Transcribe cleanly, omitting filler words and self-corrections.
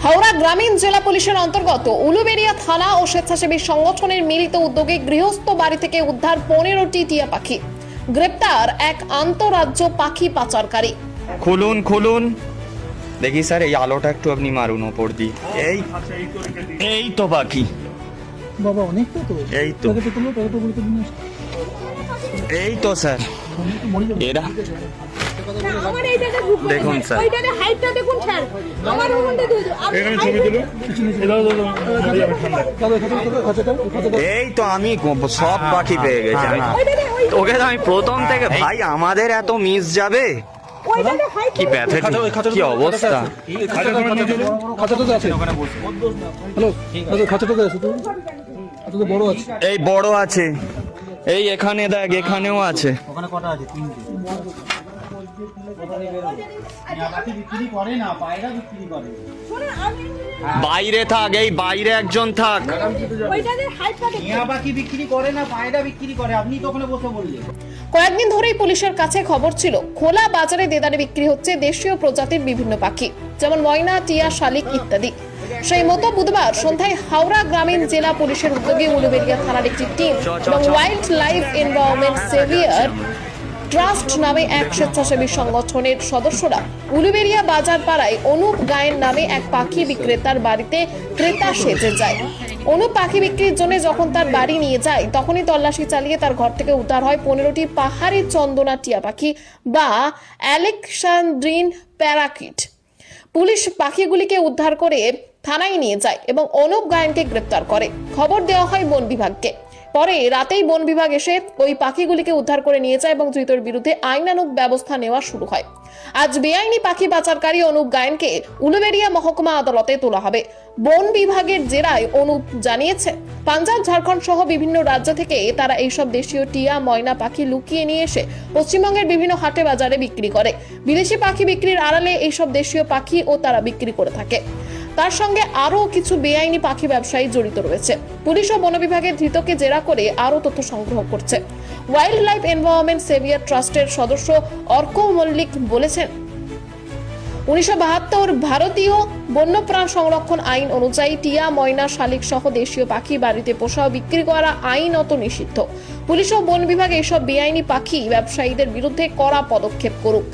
হাওড়া গ্রামীণ জেলা পুলিশের অন্তর্গত উলুবেড়িয়া থানা ও স্বেচ্ছাসেবী সংগঠনের মিলিত উদ্যোগে গৃহস্থ বাড়ি থেকে উদ্ধার 15টি টিয়া পাখি। গ্রেপ্তার এক আন্তঃরাজ্য পাখি পাচারকারী। খুলুন খুলুন দেখি স্যার, এই আলোটা একটু আপনি মারুন ওপর দিয়ে। এই তো পাখি বাবা, অনেকটা তো। এই তো এই তো স্যার, এরা দেখুন স্যার, এই তো আমি সব পাখি পেয়ে গেছি। তোকে তো আমি প্রথম থেকে, ভাই আমাদের এত মিস যাবে, কি ব্যথা, কি অবস্থা। এই বড় আছে, এই এখানে দেখ, এখানেও আছে। বাইরে থাক, এই বাইরে একজন থাক। কয়েকদিন ধরেই পুলিশের কাছে খবর ছিল খোলা বাজারে দেদারে বিক্রি হচ্ছে দেশীয় প্রজাতির বিভিন্ন পাখি, যেমন ময়না, টিয়া, শালিক ইত্যাদি। সেই মতো বুধবার সন্ধ্যায় হাওড়া গ্রামীণ জেলা পুলিশের উদ্যোগে উলুবেড়িয়া থানার একটি টিম এবং wildlife environment saviour trust নামে এক স্বেচ্ছাসেবী সংগঠনের সদস্যরা উলুবেড়িয়া বাজার পাড়ায় অনুপ গায়েন নামে এক পাখি বিক্রেতার বাড়িতে ক্রেতা সেজে যায়। অনুপ পাখি বিক্রির জন্য যখন তার বাড়ি নিয়ে যায়, তখনই তল্লাশি চালিয়ে তার ঘর থেকে উদ্ধার হয় 15টি পাহাড়ি চন্দনা টিয়া পাখি বা আলেকসান্দ্রিন প্যারাকিট। পুলিশ পাখিগুলিকে উদ্ধার করে থানায় নিয়ে যায় এবং অনুপ গায়েনকে গ্রেপ্তার করে। খবর দেওয়া হয় বন বিভাগকে। পরে রাতেই বন বিভাগ এসে ওই পাখিগুলিকে উদ্ধার করে নিয়ে যায় এবং ধৃতের বিরুদ্ধে আইনানুগ ব্যবস্থা নেওয়া শুরু হয়। আজ বেআইনি পাখি পাচারকারী অনুপ গায়েনকে উলুবেড়িয়া মহকুমা আদালতে তোলা হবে। বন বিভাগের জেরায় অনুপ জানিয়েছে, পাঞ্জাব, ঝাড়খণ্ড সহ বিভিন্ন রাজ্য থেকে তারা এইসব দেশীয় টিয়া, ময়না পাখি লুকিয়ে নিয়ে এসে পশ্চিমবঙ্গের বিভিন্ন হাটে বাজারে বিক্রি করে। বিদেশি পাখি বিক্রির আড়ালে এইসব দেশীয় পাখি ও তারা বিক্রি করে থাকে। তার সঙ্গে আরও কিছু বেআইনি পাখি ব্যবসায়ী জড়িত রয়েছে। পুলিশ ও বন বিভাগের ধৃতকে জেরা করে আরও তথ্য সংগ্রহ করছে। ওয়াইল্ড লাইফ এনভায়রনমেন্ট সেভিয়ার ট্রাস্টের সদস্য অর্ক মল্লিক বলেছেন, 1972 ভারতীয় বন্যপ্রাণ সংরক্ষণ আইন অনুযায়ী টিয়া, ময়না, শালিক সহ দেশীয় পাখি বাড়িতে পোষা ও বিক্রি করা আইনত নিষিদ্ধ। পুলিশ ও বন বিভাগ এইসব বেআইনি পাখি ব্যবসায়ীদের বিরুদ্ধে কড়া পদক্ষেপ করুক।